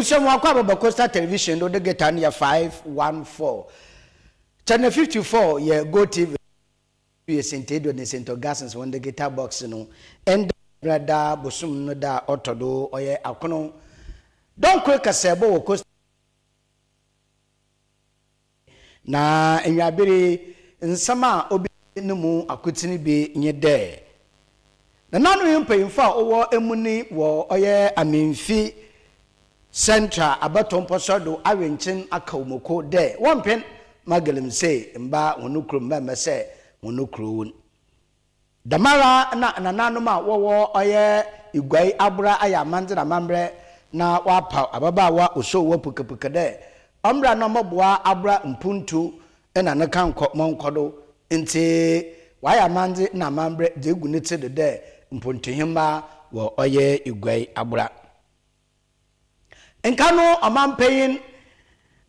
Ebusham Wakwa Costa Television do de get an 514. Channel 54 ye Go TV Sentedo ne Sento Gassens when the guitar box no and brother Bosum no da otodo oye akono don quick asebo wo Costa na enwabere nsama obi no mu akotini bi nye de na nanu yempayimfa owo emuni wo oye amemfi central abaton posodo awenchin akawmoko de wonpen magalem say mba wonukrum mema say wonukruwun damara na nanu ma wo oye igwai abura aya manzira mambre na wapa ababa wa oso wo pukapuka de omra no moboa abura mpuntu ena ne kan monkodo nti waya manzi na mambre de gunite de mpuntu himba wo oye igwai abura Enkano amampeyin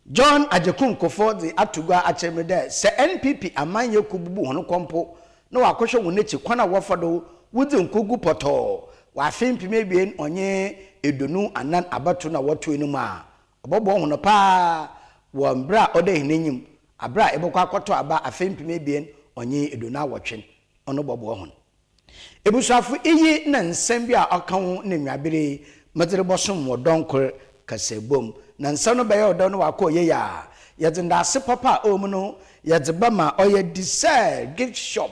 John Ajekum Kofo the atugwa achemede se NPP amanye kububu hono kompo na wakohwe wonechi kwana wofado wudi nkogu poto wa afimpi mebien onye edonu anan abato na woto enum a obobo hono pa wo mbra ode hinenyim abra ebokọ akoto aba afimpi mebien onye edonu awotwe ono bobo hono ebusuafu iyi na nsem bia akan na nwabere madere bosom wodonkor kasebom na nsano baye odon wako ye ya yede ndase papa omuno yede bama oye dessert gift shop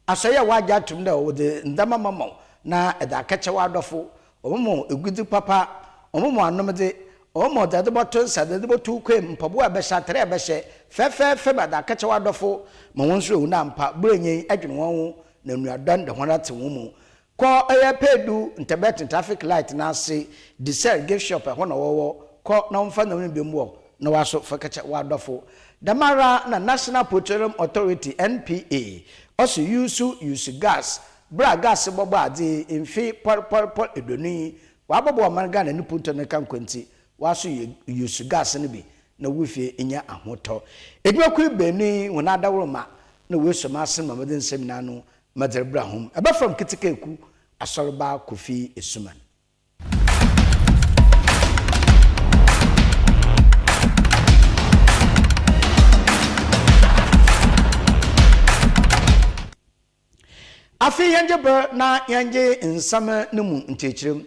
asoye waja tumde wo de ndama mamo na eda kache wadofo omo egudi papa omo anomde omo de boto sade de boto kwem mpabo abesha tere abeshe fe bada kache wadofo mo wonso una mpa brenyen adwene won na nuadan de honate womu ko pedu ntebet traffic light na se dessert gift shop ho na wo ko na mfa na be mu na waso fakacha wadofo damara na National Petroleum Authority NPA also use gas bra gas bobo ade mfi por edoni wabobo manga na nipunto ne kankwenti waso use gas ne bi na wufie enya ahoto edwaku beni wona dawroma na weso masen mamadin semina no Madrebra home. Aba from Kitikeku, Asorba Kofi Essuman. Afi yanje ber na yanje insama numu ntechirim.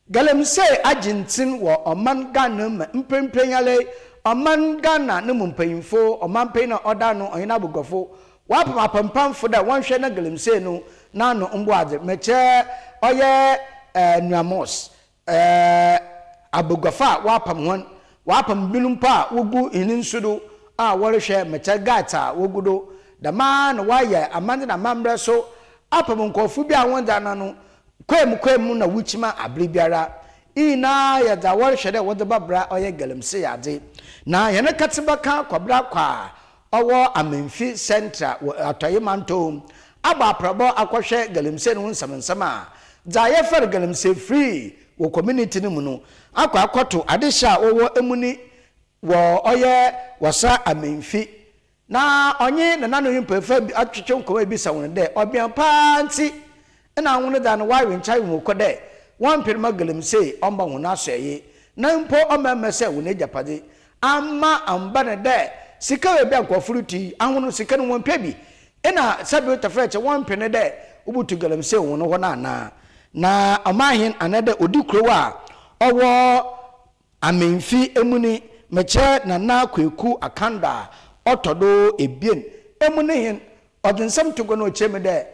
Galem say agentin wo oman Ghana mpempenyale oman Ghana numu mpanyimfo oman pena oda no oyina bugofo wapa mapampam foda wanhwe na galimse no na no mboade meche oye nuamos abugafa wapam bilumpa wogu ininsudo a worehwe meche gata wogudo da man waye amande na mambre so apam nkofu bia wonda na no kwem na wuchima abribiara ina ya da worehwe de wode babra oye galimse yade na yene katibaka kwabra kwa owo amemfi central atoyemanto aba probo akohwe galimse no nsamansama za ye fer galimse free wo community ni mu no akoto adesha owo emuni wo oye wasa amemfi na onye na nanu himpefa atwetwe nkowa ebisa won de obian panti na won da no wawe nchai mu kode wan pirma galimse omba won asoye na mpo omemese won ejapade amma amba ne de sika we bia kwafruti ahono sika no won pebi ena sabe tafreche won pene de ubutu galamse won no na amahin anada odikrowa owo amenfi emuni meche na kweku akanda otodo ebien emuni hin odinsam togo no cheme de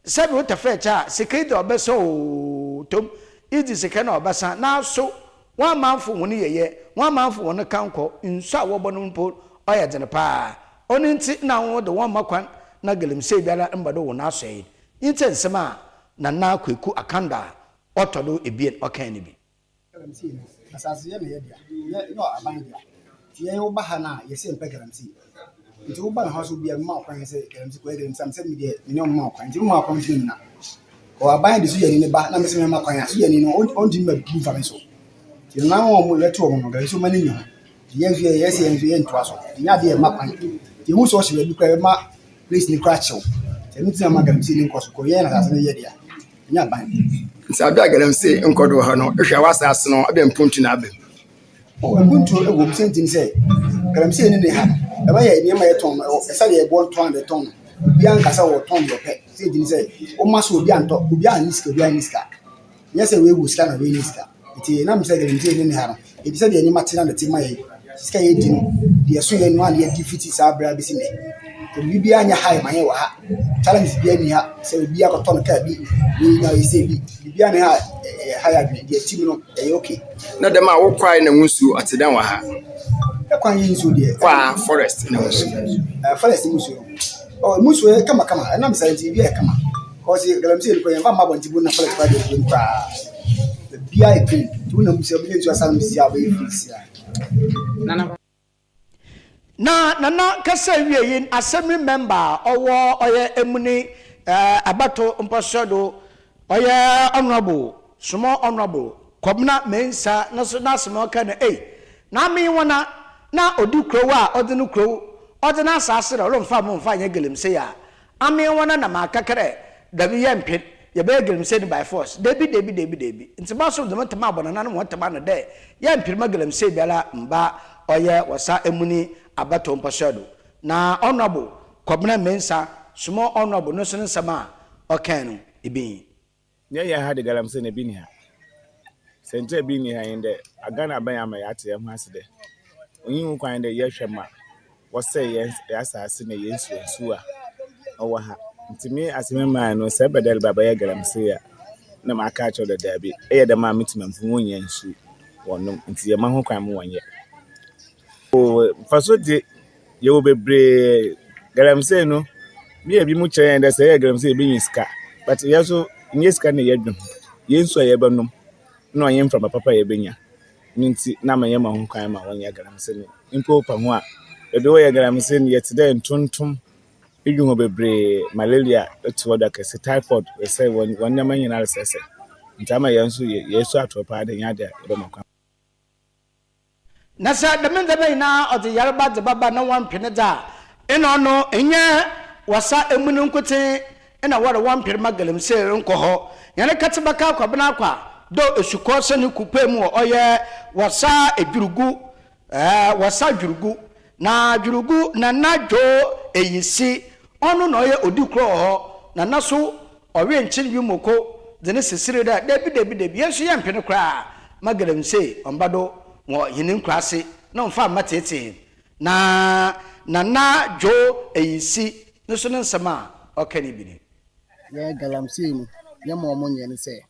sabe tafreche sika de obeso tom idi sika na obasa na so wan manfo won yeye wan manfo won kanko nso a wobo no mpo oya dene pa oninti na wo de won makwan na galimse biara mbado wo na asoe yinti nsema na kweku akanda otodo ebien okan ni bi galimse asase ye me ye dia no aban dia ye wo ba ha na ye se mpe galimse nti wo ba na ha so bia ma kwan se galimse ko galimse am se me dia me no ma kwan nti ma kwan ti na o aban de so ye ni ba na me se me ma kwan ya so ye ni no on di ma bu fa me so ti na wo mo leto wo no galimse ma ni nyo yenfie yesi yenfie ntwaso nya de makwan ti hu so hye bi kwa ma please ni kracho ti nti na magalimsi ni nkoso ko ye na asase ye dia nya ban nsa bia galimsi nkodo ha no ehwe wasase no abia mpuntu na abem Oh, I'm going to a woman saying, say, I'm saying in the hand. If I had near my tongue, or say a born to the tongue, Bianca or tongue your pet, say, oh, must be anto, be a niska, be a niska. Yes, we will stand a niska. It is not saying in the hand. It said any matter that in my sky, the Australian one, yet defeated Sabra Bissine. To be behind your high, my challenge behind me, so be a ton cabby, we know you say, be behind her higher, the team, okay. Na dem a wo kwai na ngusu ateden wa ha. Kwan yin so de Kwa forest na ngusu. Forest musu oh musu kama na me say TV kama cause galamse ko yan ma bonti bu na forest ba de bu kwa bia e clean tu na musu bi nso asam si aba e fisi na kasa wie yin assembly member owo oye emuni abato mposodo oye honorable small honorable Kobna mensa na so na asem ka na na me wona na odi krowo a odi no krowo odi na asase ro mfa mo mfa nya gelemse ya ame wona na makakere dabi ye mpet ye be gelemse ni by force debi nti ba so de motama abona na no motama no de ye mpet ma gelemse biala mba oye wasa emuni abato mposodo na honorable Kobna mensa small honorable no so nsama okan no ebi ya ha de galamse na bi ni ha sente bi ni ha inde agana ban ya ma ya te mu ase de onyin kwan de ye hwema wo se ye asase na ye nsu a owo ha ntimi aseme man no se bedel baba ye galamse ya na ma aka cho de dabi e de ma mitima mfu wonya nsu wonom nti ye ma ho kwan mu wonye o faso de ye wo bebre galamse no mi e bi mu kire de se ye galamse bi nyiska but ye so nyiska na ye dwum ye nsu ye benom no yen from papa ye benya minti na ma ye ma ho kwan ma wonye galamse no impo pa ho a ebe wo ye galamse no ye tede ntontom edwun bebre malaria eto da kase typhoid we say won na manyina resese ntama ye nso ye so atopa de nya de ebe makwa na sa de men na odi yarba de baba na wan pene da eno no enye wasa emunu nkote ena wore wan pere magalemse nko ho yane katebaka kwabena akwa do esuko se ne kupe mu oye wasa edwurugu wasa dwurugu na dwurugu na najo eyisi onu no ye odikro ho na naso owe nchiri bi moko de ne sesire da debi yesu ye mpene kra magalemse ombado wo yinin krase na mfa matete na najo eyisi no so nsama okani bi ni ya galamse no ya ma omo nye ne se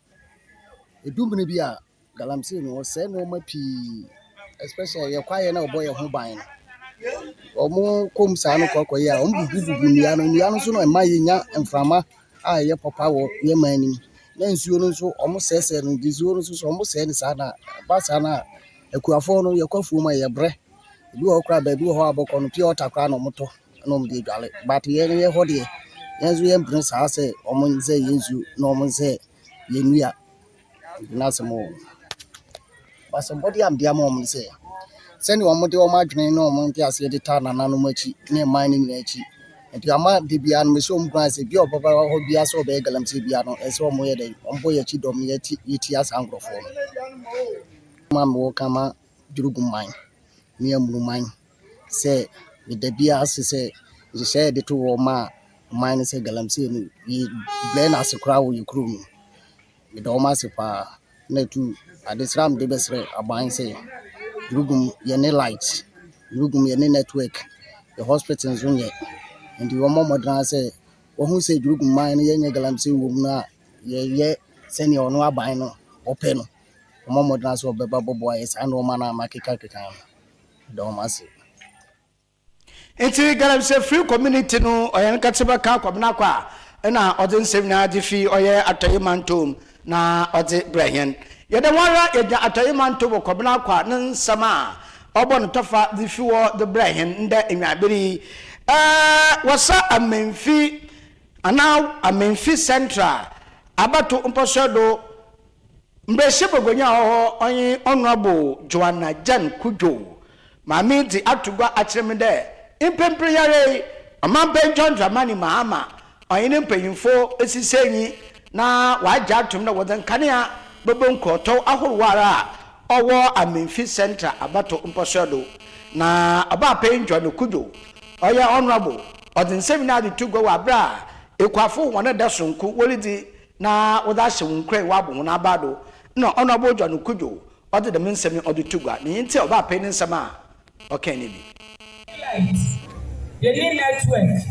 edumne bi a galamse no o se no mapi especially ya kwaye na obo ye ho ban no omo kom sa no kokoye a omo bubu nia no so no ma ye nya mframa a ye papa wo ye mani na nsuo no so omo sese no dizuo no so omo se ne sa na ba sa na akuafo no ye kwafu ma ye bre bi ho kra ba bi ho aboko no pia otakra no moto no mo de dwale but ye ho de yanzu yan brin sa se omun ze yanzu no omun ze yenua na se mo ba se body am dia mo omun se ni omun de o ma dwene no omun ti ase de ta na no machi ne man ni na chi enti ama de bia no me so omun se bia obaba ho bia so be galam se bia no e se omun ye de ombo ye chi dom ye ti yiti asa angrofo no ma mo kama durugum man ni amuru man se de bia ase se je se de to wo ma mine say galamse no yi blend as kra wo yikrum me do ma se pa na tu adesram de besre aban say drugum ye ne light drugum ye ne network the hospital zunye and you mama dran say wo hu say drugum mine ye nye galamse wo mu na ye seni ono aban no ope no mama dran say obeba bobo yes and wo ma na makeka keka do ma se enti galamse free community no oyen kateba ka kwabena kwa na ode nsem na agifi oye atoyimantom na ode brahien yede wara yeda atoyimantom kwabena kwa nsama obon tofa difi wo de brahien nda enwaberi wasa amenfi ana amenfi central abato mposodo mbese bogonya ho onye honorable Joanna Jan Kujo mami di atugwa akremde impempre yare amambe John Dramani Mahama oyine mpanyimfo esisenyi na waja atum na wodan kanea bebon kroto ahorwara owo Amenfi Central abato mposodo na aba penjo no kujo oya honorable odin seminar to go abra ekwafo wona da sonku wolidi na woda hye wonkre wabo na abado na honorable jo no kujo odi de mensemi odi tugwa ni nti oba pe ni nsema okay ni bi ye ni network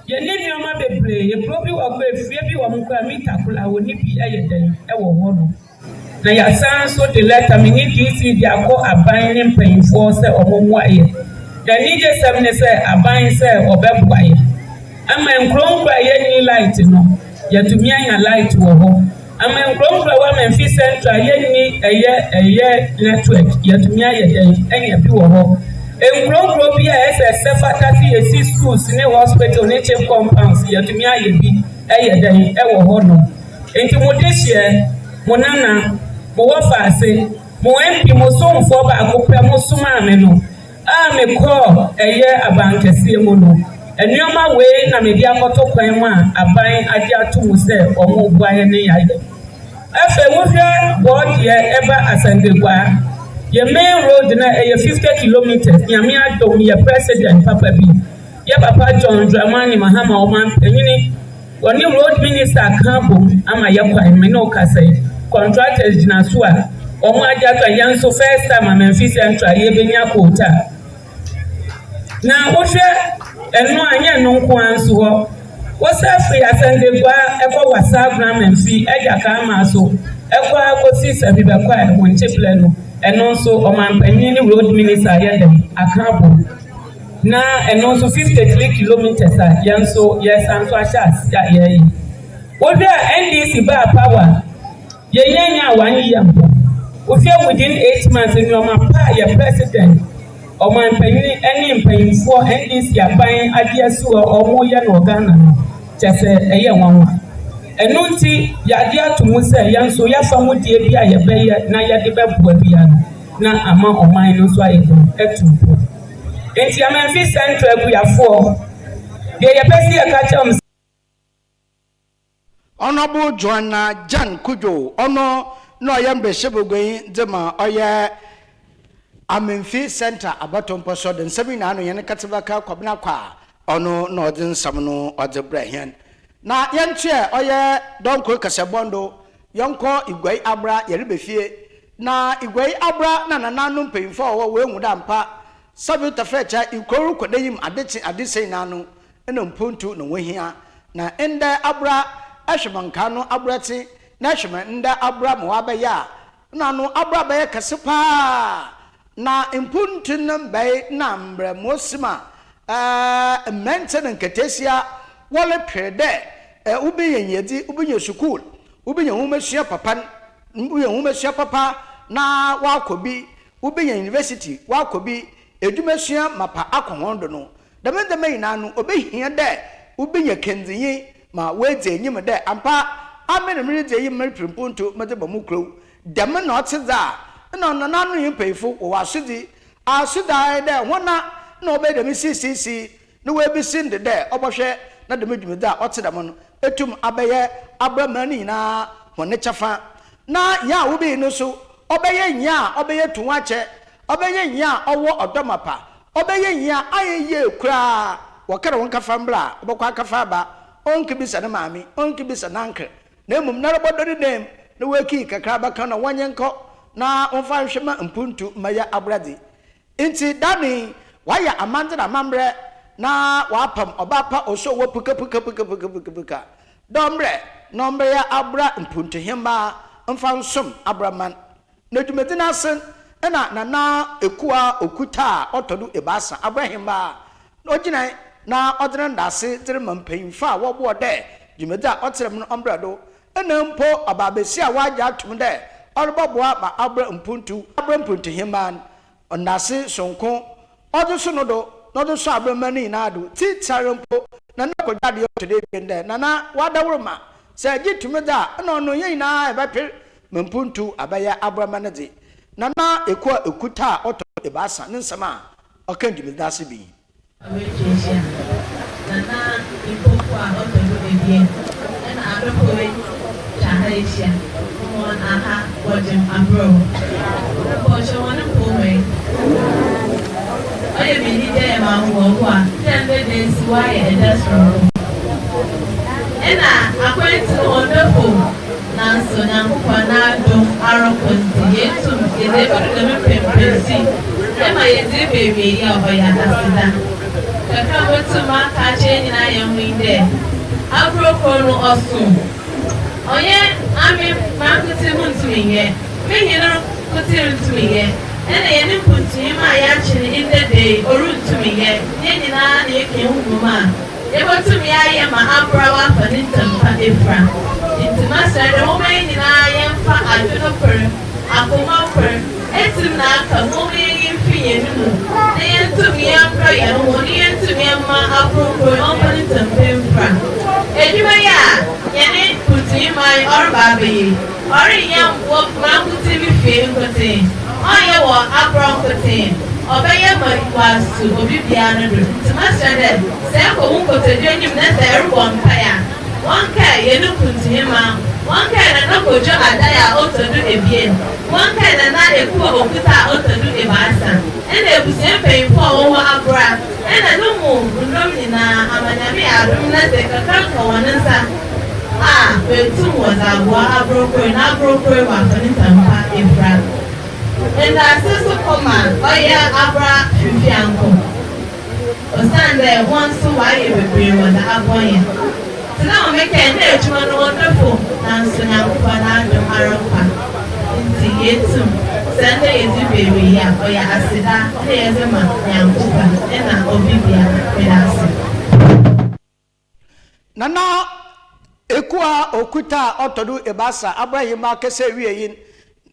ye ni mi o ma bebre ye probi wo gbe fie bi wo mkwa mita kula wo ni bi eyeden e wo ho no na ya san so the letter me need DC dia ko aban ni mpanyfo se omomo aye da ni je sem ne se aban se obebuwa ye ama nkronkra ye ni light no ya tumi anya light wo ho ama nkronkra wa Memphis Central ye ni eye network ya tumi aye den enya bi wo ho nkronkro bi a ese fatati esi schools ni hospital ni chief compounds ya tumi aye bi eye den e wo ho no enti mo dehye mo nana mo wafase mo MP mo somfo ba akopɛ mo soma me no a me kɔ eye abankɛse mu no enuoma we na me dia kɔtɔ kwan mu a aban ade ato mu sɛ ɔmo buaye ne yaye afa wo hwɛ board ye eba asandegwa ye main road na eye 50 kilometers nyame adom ye president papa bi ye papa John Dramani Mahama Oman enyini woni road minister kan bom ama ye kwan me no kasai contractors na so a omo ajato yan so first time Memphis Central ye benya quota na wo hwe eno anya no nko anso ho wo sa free asandegwa ekọ wasa Memphis eja ka ma so ekọ akosi sabi be kwa won cheple no eno so omampanyin ni road minister ye dem akabo na eno so 53 kilometers a yan so yes anso achas ya ye wo hwe NDC ba power ye yenya 1 year within 8 months in your pa your president or my penny any paying for NDC aban adiasu or moya no Ghana just a year one and nunti yadia to musa yan so ya famu die bia ye beye na ya de bebua bia na ama o man no so aye etu enti Memphis Central buafo de ye pesi ya ka cham Honorable Joanna Jan Kujo ono no yambe shebogoyin dema oye Amenfi Center abato mposo den semina no yene katebaka kwabna kwa ono no odin samno odebrahien na yentwe oye donko kasebondo yonko igwai abra yerebefie na igwai abra na nananu mpemfo wo wenwu da mpa sabi tafecha ikoru kodeyim adese nanu eno mpuntu no wohia na ende abra ahwemanka no abrati na hwema nda abra mo abaya na no abra baye kasepa na impuntu nambai na mbre mosima maintain nketesia wole pede ubiyedi ubiye school ubiye humesua papa ubiye humesua papa na wakobi ubiye university wakobi edumesua mapa akohondo no demendeme inanu obehia de ubiye kenziyi ma weze enyim de ampa amene mreze yi mreprimpunto medeba mukro dem na otza na nanu yimpefo wo asudi asuda de hona na obedem sisisi na webisinde de obohwe na dem dwumeda otedam no etum abaye abramani na hone chafa na ya wobi no so obeye nya obeye tunwache obeye nya owo odomapa obeye nya ayeye kura wakara wonka fambra obokwa kafa ba onke bisa na mami onke bisa na nkre na emum na robodori dem na weki kakra baka na wanyenko na onfa hwema mpuntu maya abrade inti dani waya amande na mamre na wapam obapa oso wo puka dombre nombre ya abra mpuntu himba onfa nsom abraman na dwumedi na sen na ekua okuta otodu ebasa abrahimba ogina na odren dase tere mampanyimfa wo bo de dwumeda oterem no ombrado ena mpo ababesi a waja atum de orboboa ba abra mpuntu himban ondase sonko oduso no do no so abramani na ado titare mpo na nakodade otode bende na wadawroma se gitumeda na ono yin na ebapir mpuntu abaya abramanede na ekwa ekuta oto ebasa nsama okan dwumeda se bi Nana ipokuwa otodo bebie na adokowe chahe Asia. On aha, watching a bro. Porsche one of Pome. I have been there, Mamma, 10 days why it does from. And I went to wonderful. Nanso Nyankopanado Arokonti yetum yedebere pempesi ema yedi baby ya oya asida kaka wetuma ka chenyi na yemwinde abroko no osun oye ami makuti muntumiye menyina kuti muntumiye ena yeni punti ma ya chini in the day oruntumiye nyina na yeke hukuma yebotumi aye ma abrawa fanintampa efra Master, the woman in I am for I do not per, I go out per, it's not a woman in fear. They are to me, I'm crying, only to me, I'm my approval, opening to pay from. Anyway, Yanni put in my or baby, or a young walk, man who TV film cutting, or you walk up wrong cutting. Obey my was to be piano. To master that, Sam won't go to join him, that's everyone fire. One guy, you look to him out. One guy and no go job Adaya also do a bien. One guy and not a poor Okuta also do a master. And they was paying for over a bra. And I don't move, Romina, Amanami, Adumna, the Kakanka, one answer. Ah, but two was a broker and a broker, Wafanintampa, in France. And I said, so come on, oh yeah, Abra, Fianco. Or stand there once to why you would be with the Aboyan. Now make a net wonderful dance and Panado Maropa. Into Yetum, Sunday is the baby, or ya Asida, there's a man, Yankuba, and Obibia, with us. Nana Ekua Okuta Otodu Ebasa, Abraham Kese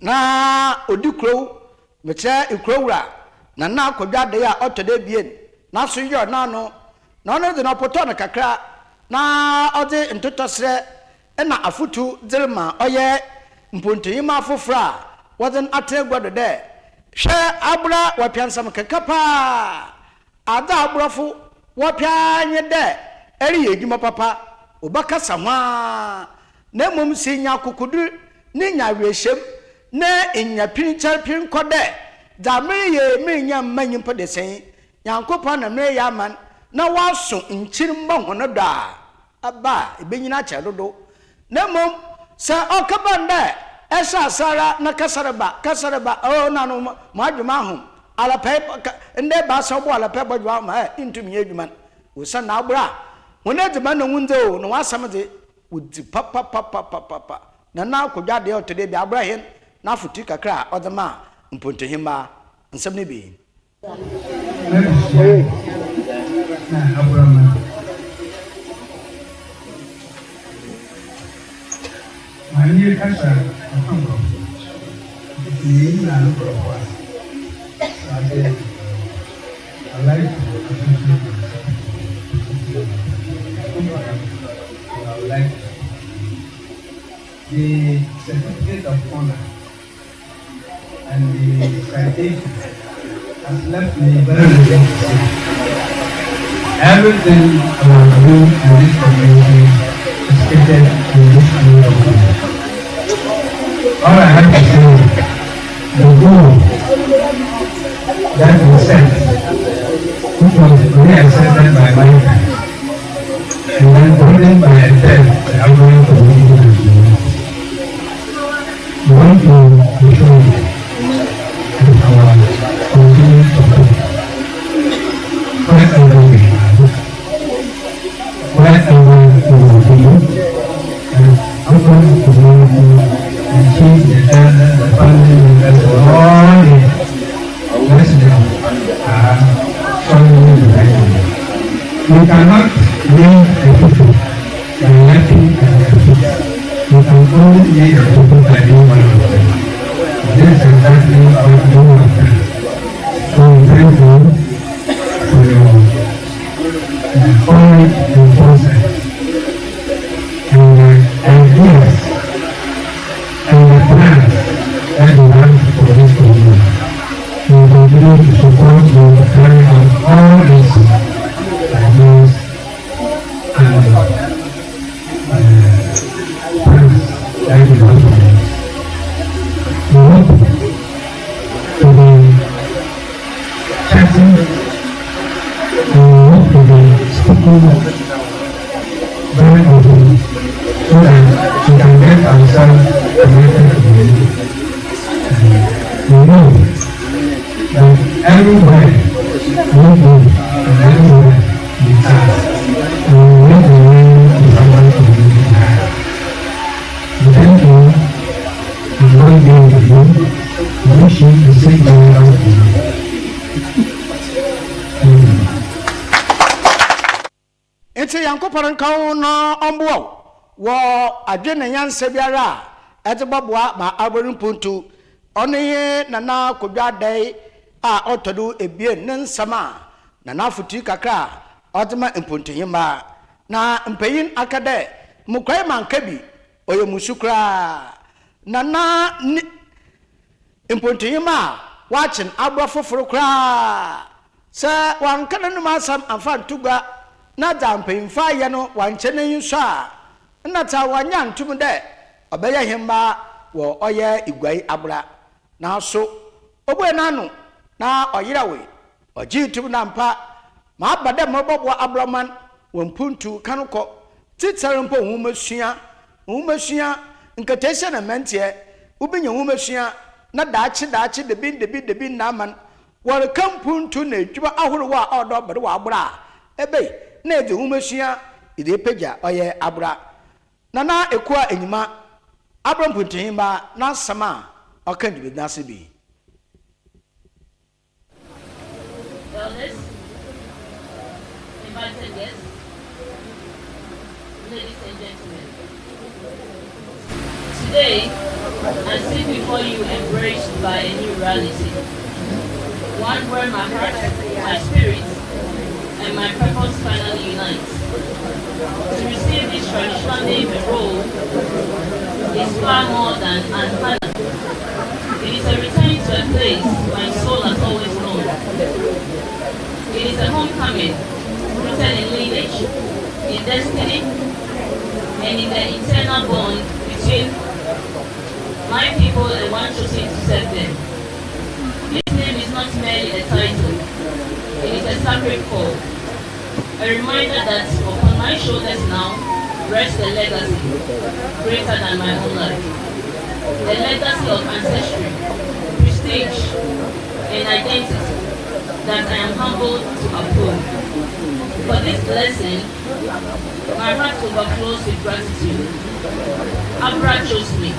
na Odukro, Mecha Ukrora, Nana Koda dea Otode Bien, Nasu Yo Nano, none of the Napotona Kakra. Na ode ntotosre na afutu dilma oye mpontiyima afofra waden ategwado de hwe abra wapiansam kekapa ada abrofo wapianye de eri edwuma papa obakasa hwa na mom sinya kokodu ni nya wehiem na enya pinchal pinkode da meye menya manyimpo de sen yankopa na me yaman na waso nchirimba hono da aba ebenyina cha dodo na mom sa okabanda esa sara na kasaraba o na no madwuma ho ala pe ende ba so bo ala pe bodwa ma intumi edwuma wo na abra wona de ma no wunze o no wasam de wudi papa na kodwa de otode bi abrahim na futi kakra odema mpontohima nsem ne bi Abraham. My new cancer, I come from. Me, I look for one. I like I like the certificate of honor and the citation has left me very good. Everything about you and this community is stated in this community. All I have to say is the goal that was set, which was really accepted by mankind, and then driven by a death, the African community. We want to be sure that our continued support wherever we will be, and open the community and keep the elders, the family members, all the residents are following the right way. We cannot lead the people by letting their feet. We can only lead the people by being one of them. This is exactly what we want to do. So we thank you for your holy process and the ideas and the plans that you have for this community. We continue to support you to carry out all these ideas and plans that you very open so that we can get ourselves connected to the we know that everywhere we go and everywhere we are, we make the way to someone to be behind. Thank you. And one day with you, I wish you the same day out to you. Enti yankopɔn nkawo na ɔmboa wɔ adwene nyansa biara ɛtebɔboa ma aborin puntu ɔne nana kodwadai a ɔtɔdo ebie ne nsama nana futi kakra ɔtema mpuntunyima na mpayin akade mukwai mankabi oye musukra nana mpuntunyima watching abra foforo kra se wankana no masam amfa ntugwa na dampemfa ye no wankyene yinso a na ta wanya ntum de obeye hemba wo oye igwai abra na so obo enanu na oyirawe oji tum na mpa ma abade mobobo abraman wompuntu kanoko titsarampo humasua nkatese na mentie ubinya humasua na daachi de bin naman wor kampuntu na edwuma ahoro wa odo bere wa abra ebe na ede humasua ide peja oye abra nana ekua enyima abra mpuntuhimba na sama okandibe nasibi Invited guests, ladies and gentlemen. Today, I sit before you embraced by a new reality. One where my heart, my spirit, and my purpose finally unite. To receive this traditional name and role is far more than an honor. It is a return to a place my soul has always known. It is a homecoming rooted in lineage, in destiny, and in the eternal bond between my people and one chosen to serve them. This name is not merely a title, it is a sacred call, a reminder that upon my shoulders now rests a legacy greater than my own life, a legacy of ancestry, prestige, and identity that I am humbled to uphold. For this blessing, my heart overflows with gratitude. Abra chose me,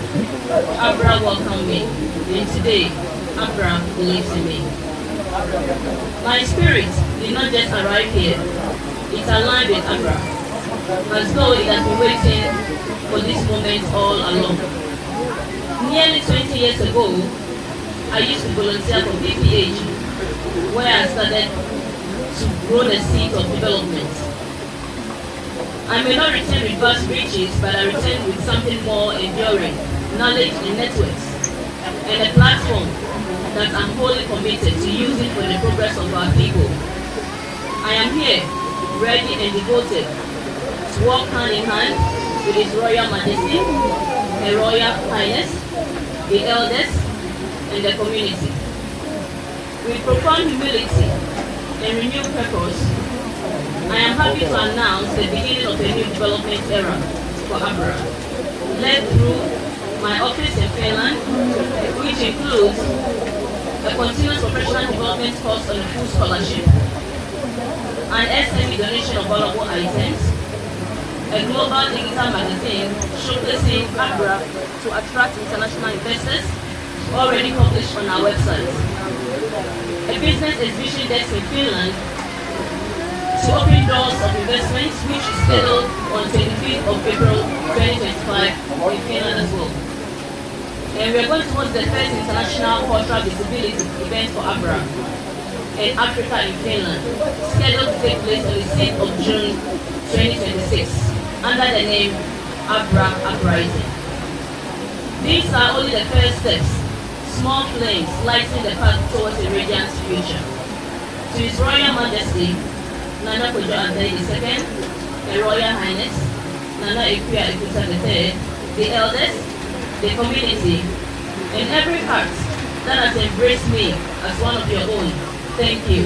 Abra welcomed me, and today, Abra believes in me. My spirit did not just arrive here, it aligned with Abra, as though it has been waiting for this moment all along. Nearly 20 years ago, I used to volunteer for BPH, where I started to grow the seed of development. I may not return with vast riches, but I return with something more enduring, knowledge and networks, and a platform that I'm wholly committed to using for the progress of our people. I am here, ready and devoted to work hand in hand with His Royal Majesty, Her Royal Highness, the elders, and the community. With profound humility and renewed purpose, I am happy to announce the beginning of a new development era for Abra, led through my office in Finland, which includes a continuous professional development course on a full scholarship, an SME donation of valuable items, a global digital magazine showcasing Abra to attract international investors, already published on our website, a business exhibition desk in Finland to open doors of investments, which is scheduled on 25th of April 2025 in Finland as well. And we are going to host the first international cultural visibility event for Abra in Africa in Finland, scheduled to take place on the 6th of June 2026 under the name Abra Uprising. These are only the first steps, small flames lighting the path towards a radiant future. To His Royal Majesty, Nana Kojo-Adai II, Her Royal Highness, Nana Ekuya Ekuta III, the elders, the community, and every heart that has embraced me as one of your own, thank you.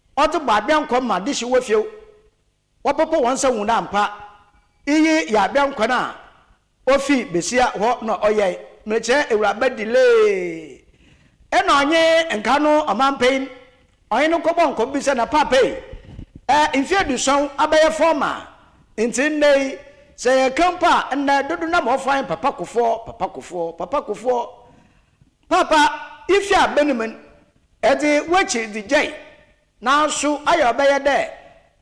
ɔde bɔ abɛnkɔ ma de hye wofiew wɔpopo wɔn sɛ wu na mpa iyi yɛ abɛnkɔ na ofi besia hɔ na ɔyɛ mmekyɛ ewuraba delay ɛna ɔnye nka no ɔmanpɛn ɔnye no kɔbɔ nkɔ bi sɛ na papa yi mfie duson abɛyɛ fɔma nti nnɛ sɛ yɛ kampa nnɛ dodo na ma ɔfan papa kofoɔ papa ifi abɛnumen ɛde wɔkyi de gyɛi nanso ayɛ ɔbɛyɛ dɛ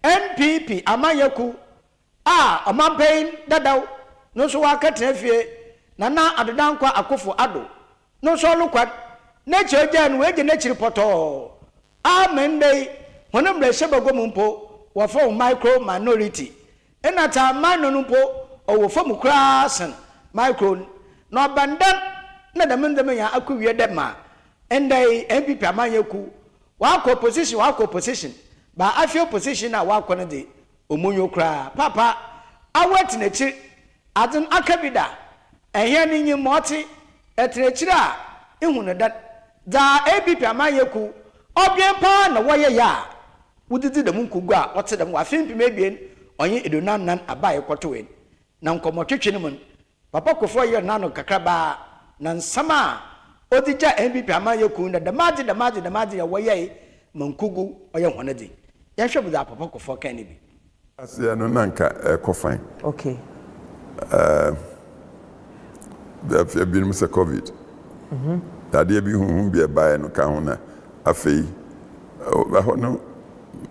npp amanyaku a ɔmanpɛn dadaw no nso wakatena fie nana adodankwa akofo ado no nso ɔlokwa n'ekyi ogya no wegye n'ekyiri pɔtɔɔ amende hono mlɛhyɛ bagom mpo wɔfɔ micro minority ɛna ta man no mpo ɔwɔ fam koraa sen micro na ɔbandan na dɛm ya akɔwie dɛ ma ɛndɛ npp amanyaku wakɔ position ba afio position a wakɔ no de omunyo koraa papa awati n'ekyi adin akabida ɛhɛ ne nyi mɔte ɛtɛkyire a ehu ne da npp amanyaku ɔbɛn pa na wɔyɛ ya wudidi dɛm nkogu a ɔte dɛm afin pim ebien ɔnye edunan abae kɔtowen na nkɔmɔtwetwe ne mu papa kofo yɛ nano kakraba na nsama odigya npp amanyaku na damaje ya wɔyɛ mankugu ɔyɛ hɔnade yɛhwɛ bu da papa kofo kan ne bi asia no nanka ɛkɔfan okay the binom sɛ covid dadeɛ bi huhu bi ɛbaeɛ no ka ho na afei ɛhɔ no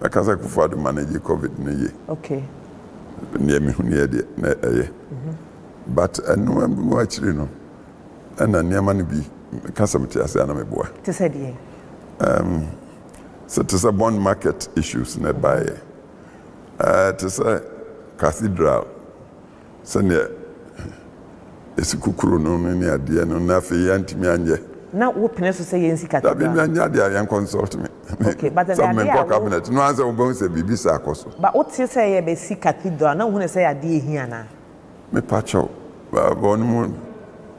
aka sɛ kofo ado manage covid no ye okay neɛ mehu neɛ deɛ na ɛyɛ but ɛnoa bi mu akyiri no ɛna nneɛma no bi ka sɛ mete ase ana meboa te sɛ deɛ so te sɛ bond market issues na ɛbaeɛ te sɛ cathedral sɛneɛ esi kukuru no ne adeɛ no na afei yɛntumi anyɛ na wo pene so sɛ yɛnsi cathedral dabi mi anya deɛ yɛn consult me okay but the idea cabinet no answer wo sɛ bibi sa akɔ so but what say sɛ yɛ bɛ si cathedral na wo ne sɛ adeɛ ehia na me pacho ba no mu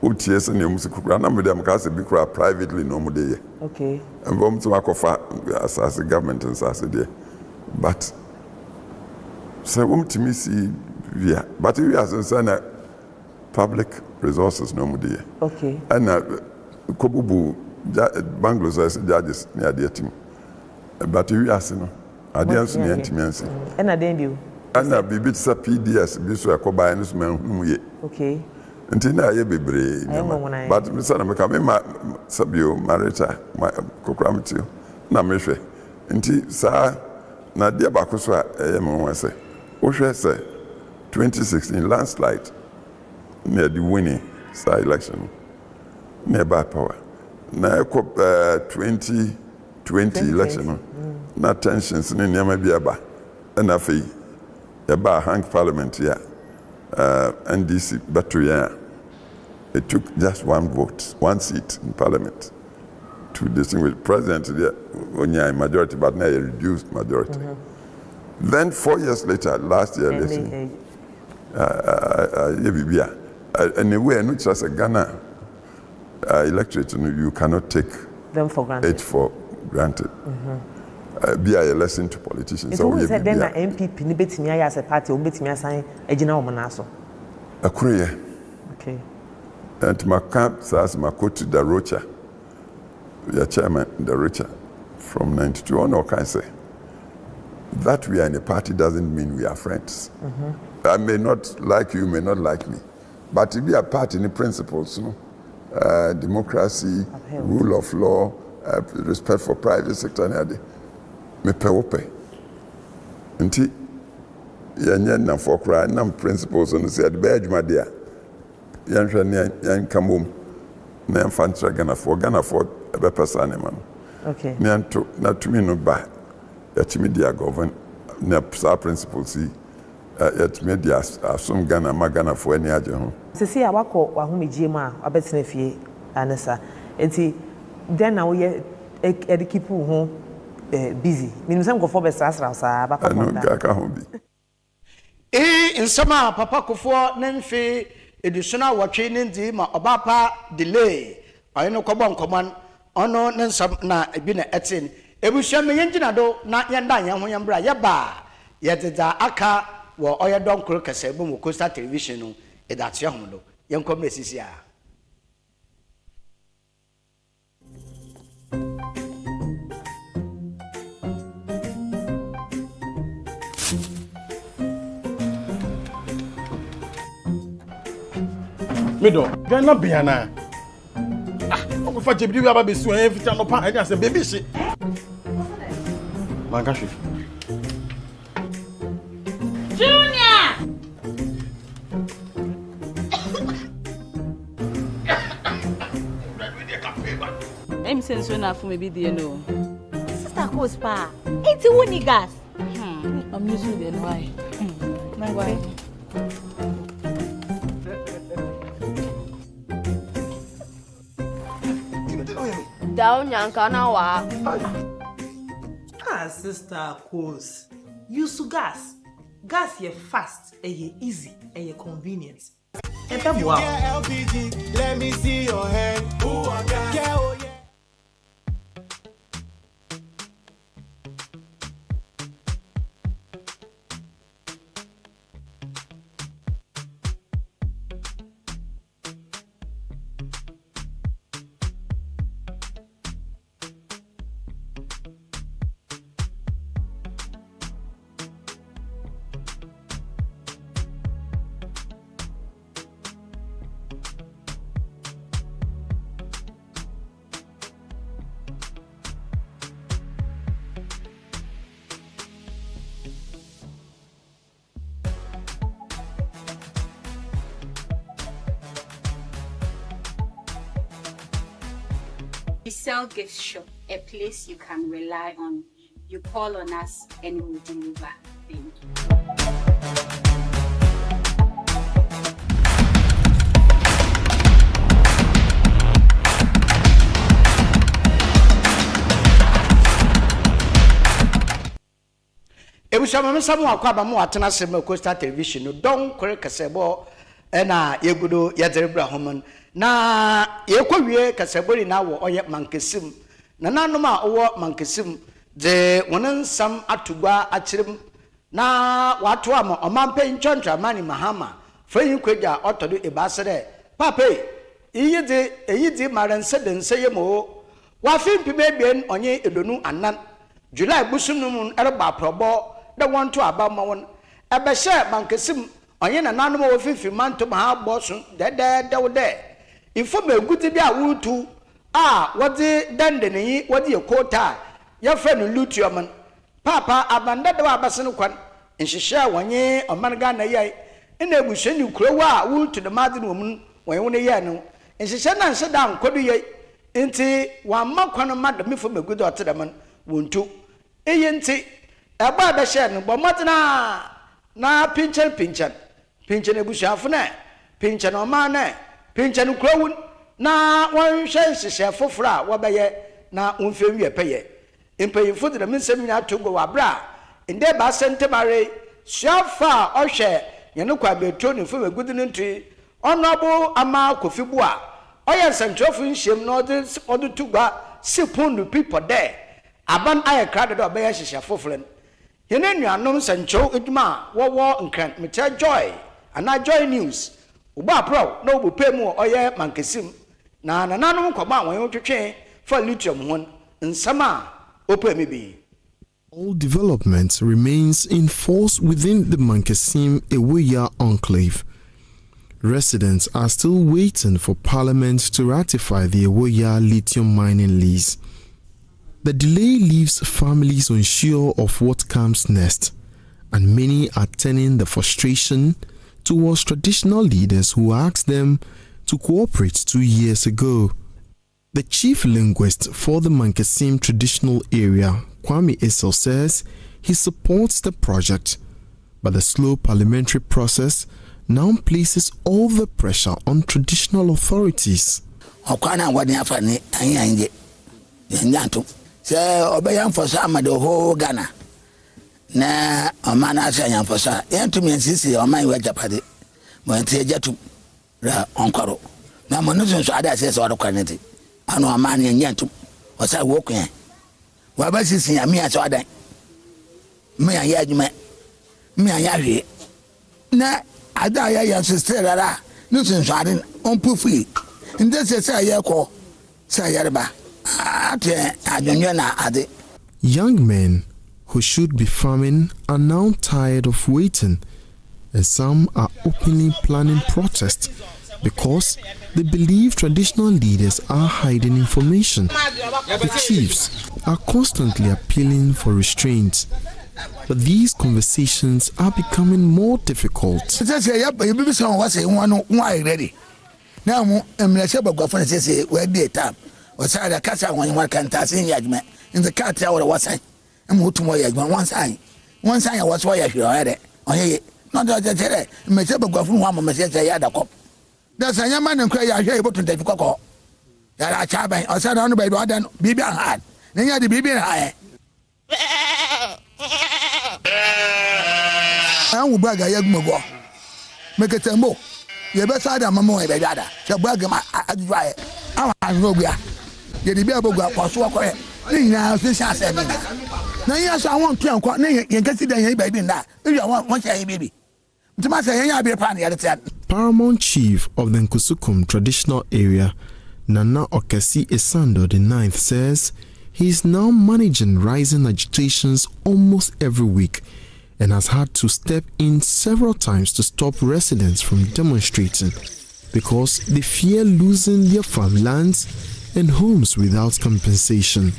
utie sɛ ne musi kukuru na me dem ka sɛ bi kura privately no mu de yɛ okay mbom to akɔfa asase government nsase deɛ but sɛ timi si via but we as na public resources no mu de yɛ okay ana kobubu Bangladesh judges ne adeɛ tim but we as no adeɛ nso ne antimi ansi ɛna den bio ana bibi sɛ PDS bi so ɛkɔbaa no so ma hu ye okay nti na ayɛ bebree but me sɛ na meka me ma sabio marita kokramtio na mehwɛ nti saa na deɛ baako so a ɛyɛ me ho sɛ wohwɛ sɛ 2016 landslide na the winning saa election na ɛba power na ɛkɔ 2020 election na tensions ne nneɛma bi ɛba ɛna afei ɛba hang parliament ya NDC better yeah. It took just one seat in parliament to distinguish president the majority, but now a reduced majority. Then 4 years later, last year, election, anyway, not just a Ghana electorate, you cannot take them for granted. it for granted. be a lesson to politicians. So we said then MPP ni betimi aya as a party, o betimi asan agina o na so. Akure. Okay. And my camp says my coach the Rocha. We are chairman the Rocha from 92 on, or can I say that we are in a party doesn't mean we are friends. I may not like you, may not like me, but to be a party in the principles, you know, democracy, rule of law, respect for private sector, me pe ope. Nti yenye na for cry na principles on say the adwuma dia. Yanhwa ne yankamom na mfantra Ghana for ebe person man. Okay. Me anto na tumi no ba. Yatimi dia govern na sa principles si yatimi dia asum Ghana magana for any aje ho. Sisi a wako wahomegye mu a abetena fie anesa. Enti den na wo ye edikipu ho busy. Minim sem go for be sasra sa ba papa no ka ho bi. Insama papa kofo na mfe edusuna watwe ne ndi ma obapa delay. Ayi no kobon koman ono ne nsam na ebi na etin. Ebusua me yengina do na yenda yan ho yambra ye ba ye deda aka wo oye donkoro kasa bu mu Coastal Television no edatwe ho do yenkom resisi a Mido, Ghana Biana. Oku fa jebidi wi aba besu en fita no pa e say baby shi. Mangashi. Junior. I'm saying so na for me be there no. Sister Cospa. It's woni gas. I'm used to why. Why? Down yankana wa. Sister Cos. Use gas. Gas ye fast, ye easy, ye convenient. LPG, let me see your hand. Ooh, I got yeah. We sell gift shop, a place you can rely on. You call on us and we'll deliver. Thank you. Ebusama mesamu akwaba mu atena sema Coastal Television no don kore kasebo na yegudo yadrebra homon na yekwawie kasebori na wo oye mankesim na nanom a owo mankesim de wonansam atugwa akyerem na wato ama omampe nchontwa mani mahama fayin kwagya otodo ebasere pape eyidi maranse dense yemo wa fimpi mebien onye edonu anan July busumnum erba probo da wonto abama won ebehye mankesim onye na nanom wo fifi manto ma boso de info megudi bi a wutu a wodi dandeni wodi ekota ya fa no lutuaman papa abanda da abasene kwan nhihye wonye omanega na yai ina ebuhye ni kurowa a wutu de made no mun wonye won yai no nhihye na nhye da nkodu yai nti wa makwan madam ifo megudi otedaman wontu eyenti eba be hye no bomotena na pinchen ebusuafo na pinchen omane pinchen krowun na won hye nhye fofora wobeye na wonfemwie peye empayifo de mensem nya togo wabra inde ba sentemare shafa ohwe yene kwa betro ne fo megudi nti onobo ama kofibu a oye nsantofo nhyem na ode tugba 6 people there aban aye krado do be hyehyɛ foforo yene nuanom sancho eduma wo nkran meta joy ana joy news uba pro na obupe mu oye mankesim na nananom kwaba awon twetwe for lithium hon nsama opemi bi. All development remains in force within the Mankesim Ewoya enclave. Residents are still waiting for Parliament to ratify the Ewoya lithium mining lease. The delay leaves families unsure of what comes next, and many are turning the frustration towards traditional leaders who asked them to cooperate 2 years ago. The chief linguist for the Mankesim traditional area, Kofi Essuman, says he supports the project, but the slow parliamentary process now places all the pressure on traditional authorities. Na omana asanya fosa yentumi nsisi oman we japade mo ntie jatu ra onkoro na mo nso so ada se so kwanete ano amana yentu osa wo kwen wa ba sisi ya mi aso adan mi ya adwuma mi ya hwe na ada ya sister rara nso so ade onpu free nde se ya ko se ya reba ate adwonyo na ade. Young men who should be farming are now tired of waiting, and some are openly planning protests because they believe traditional leaders are hiding information. The chiefs are constantly appealing for restraint, but these conversations are becoming more difficult. Mutumo ya one sign ya waso ya hwere onye no do jere me se bagwafun ho am me se ya da kop da sanya man nkra ya hwe ibotun tafi kokko ya ra cha ban o se no be do da bibi an ha na nya de bibi ha e an wo baga ya gumo me ketembo ye be sa da mamo e be da se baga ma adwa e awan no bia ye de bia bogwa kwaso akore ni na se sha se me na yes I want to anko na ye gesi dan ye baby na if you want say baby ntima say ye abi plan ye de. Paramount Chief of the Nkusukum traditional area, Nana Okesi Esando the 9th, says he is now managing rising agitations almost every week and has had to step in several times to stop residents from demonstrating because they fear losing their farmlands and homes without compensation.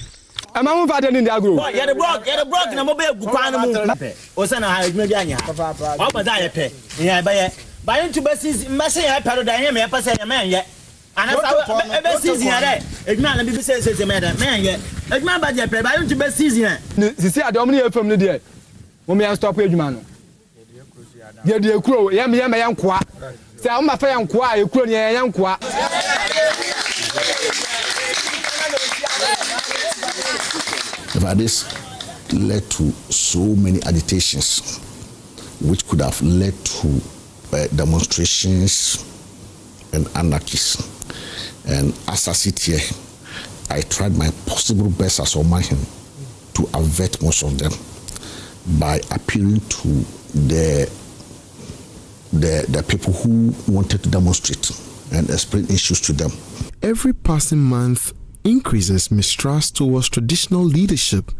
I'm a father in the agro. You're the broke, and I'm a big guano. Or send a high maybe. What was I pay? Yeah, by into Bessie's messy paradigm, I pass a man yet. And I was season a man and be says a man yet. A man by your pay by into best season. See, I don't from the day. When we stop with man. You're the crow, yam young qua. Say, I'm a fair and quiet, you crow young qua. This led to so many agitations, which could have led to demonstrations and anarchies. And as I sit here, I tried my possible best as Omahin to avert most of them by appealing to the people who wanted to demonstrate and explain issues to them. Every passing month increases mistrust towards traditional leadership.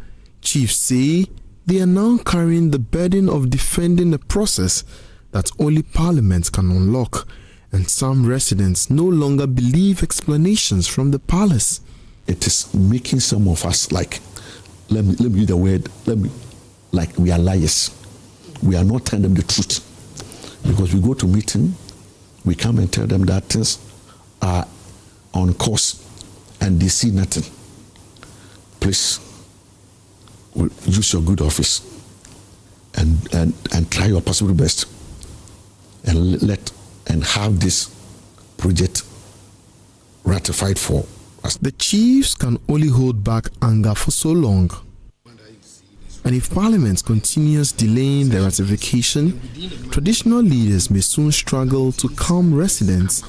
Chiefs say they are now carrying the burden of defending a process that only Parliament can unlock, and some residents no longer believe explanations from the palace. It is making some of us like, let me use the word, like we are liars. We are not telling them the truth. Because we go to meeting, we come and tell them that things are on course and they see nothing. Please use your good office and try your possible best and have this project ratified for us. The chiefs can only hold back anger for so long. And if Parliament continues delaying the ratification, traditional leaders may soon struggle to calm residents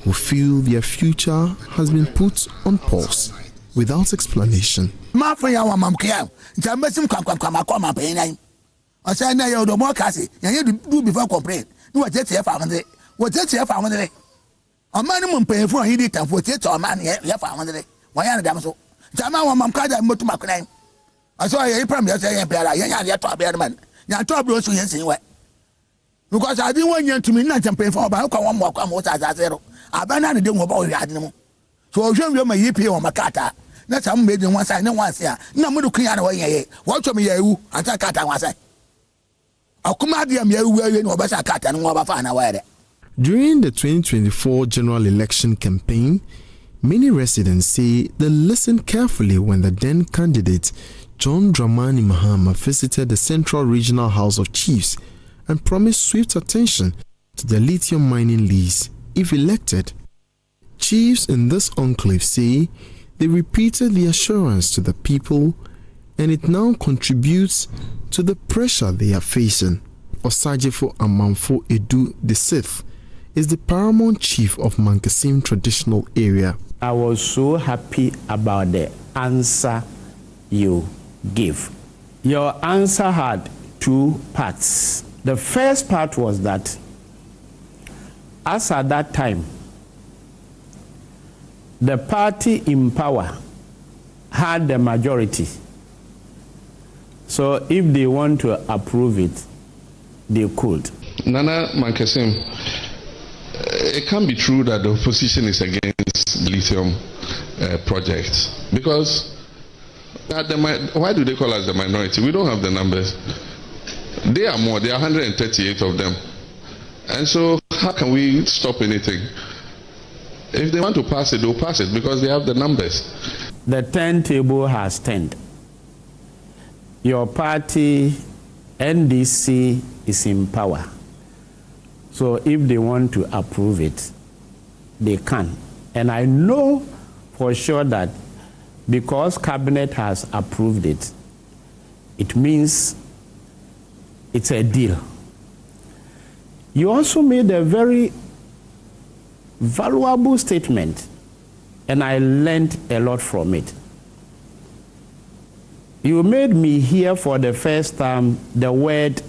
who feel their future has been put on pause. without explanation. My friend, I want Mamkia. Jambesim come paying. I say, now you're the more cassie, and you do before complain. You were just here found it. What just here found it? A minimum pay for he did and for it or man here found it. Why are damn so? Jama want Mamka and Motu Macrain. I saw a premier saying, Pera, yet to a bear man. Yan top blows to yes in way. Because I didn't want you to me not to pay for about one more come out as zero. I banana didn't about the animal. So I'll show you my EP or my kata. That's how made in one side, no one's here. No more to clean away. Watch me, you, and I cut was I. I'll come out the you know about a cat and over far away. During the 2024 general election campaign, many residents say they listened carefully when the then candidate John Dramani Mahama visited the Central Regional House of Chiefs and promised swift attention to the lithium mining lease if elected. Chiefs in this enclave say they repeated the assurance to the people, and it now contributes to the pressure they are facing. Osajefo Amanfo Edu VI is the paramount chief of Mankasim traditional area. I was so happy about the answer you gave. Your answer had two parts. The first part was that, as at that time, the party in power had the majority. So if they want to approve it, they could. Nana Mankasim, it can't be true that the opposition is against the lithium project, because why do they call us the minority? We don't have the numbers. They are more. There are 138 of them. And so how can we stop anything? If they want to pass it, they'll pass it because they have the numbers. The turntable has turned. Your party, NDC, is in power. So if they want to approve it, they can. And I know for sure that because Cabinet has approved it, it means it's a deal. You also made a very valuable statement, and I learned a lot from it. You made me hear for the first time the word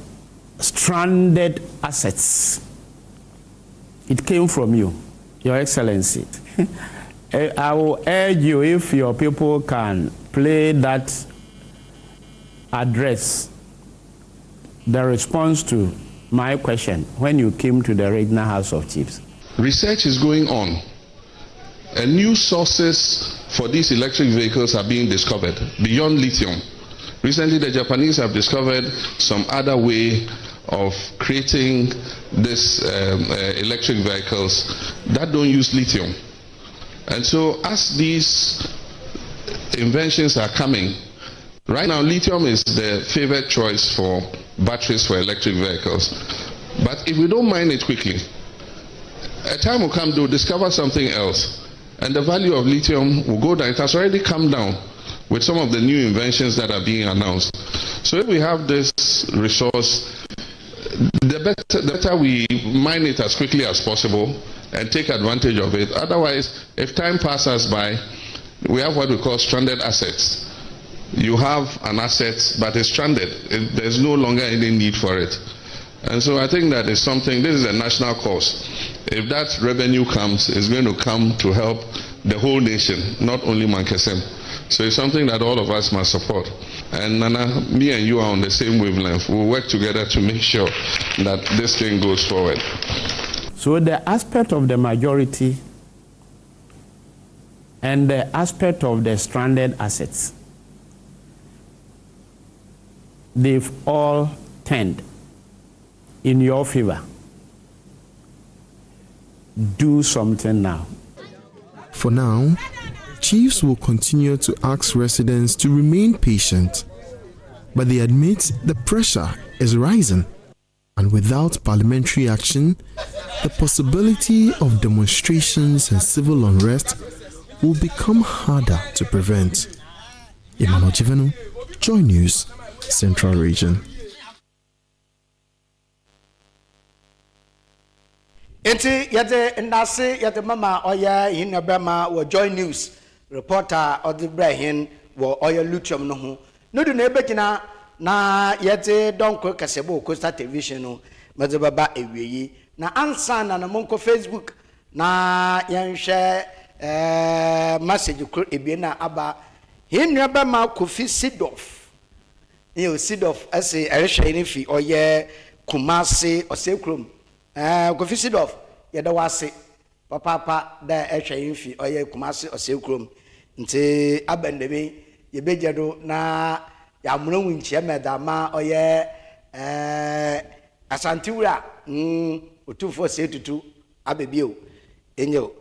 stranded assets. It came from you, Your Excellency. I will urge you, if your people can play that address, the response to my question when you came to the Regional House of Chiefs. Research is going on, and new sources for these electric vehicles are being discovered beyond lithium. Recently, the Japanese have discovered some other way of creating these electric vehicles that don't use lithium. And so as these inventions are coming, right now lithium is the favorite choice for batteries for electric vehicles. But if we don't mine it quickly, a time will come, they'll discover something else, and the value of lithium will go down. It has already come down with some of the new inventions that are being announced. So if we have this resource, the better we mine it as quickly as possible and take advantage of it. Otherwise, if time passes by, we have what we call stranded assets. You have an asset, but it's stranded. There's no longer any need for it. And so I think that is something, this is a national cause. If that revenue comes, it's going to come to help the whole nation, not only Mankasim. So it's something that all of us must support. And Nana, me and you are on the same wavelength. We'll work together to make sure that this thing goes forward. So the aspect of the majority and the aspect of the stranded assets, they've all turned in your favor. Do something now. For now, chiefs will continue to ask residents to remain patient, but they admit the pressure is rising, and without parliamentary action, the possibility of demonstrations and civil unrest will become harder to prevent. Emmanuel Jivenu, Joy News, Central Region. Enti yade ndase yade mama oya in Abama or Joy News reporter of the Brahin wo oil lithium no ho no do na ebegina na yete donko kasebo Costa television no mazebaba ewiyi na ansa na monko Facebook na yanhwe message kro ebie na aba hinwa ba ma Kofi Sidof ase erehwe ni fi oye Kumasi osekrom Kofi Sidof ye da wase papa da erehwe fi oye Kumasi osekrom nti abandebe ye bejedo na ya murawu nchia medama oye asantiwura otufo setutu abebio enyo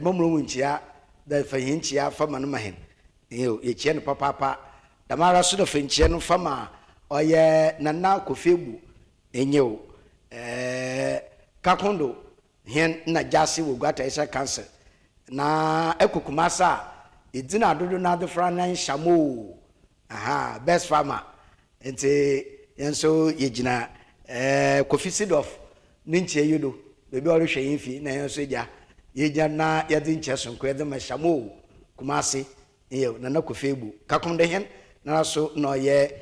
momurawu nchia da fahinchia fama no mahen enyo ye chie no papa damara so da fanchie no fama oye nana Kofebu enyo kakondo hen na jase wo gwata isa cancer na ekokumasa edina dodo na adofra nan shamo aha best farmer ente yenso yegina Kofi Sidof ninche yudo bebi orehwe yinfi na yenso ja yegina na yedi nche sonko yedi mashamo Kumasi eyo na Kofebu kakomde hen na so no ye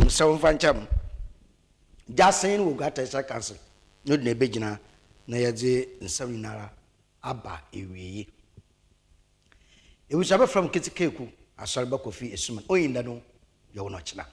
so fancham jasen wo gata isa cancer no de begina na yedi nsam nara aba ewiyi it was ever from Kitikeku, Asorba Kofi Essuman. Oh, in the no, you're not china.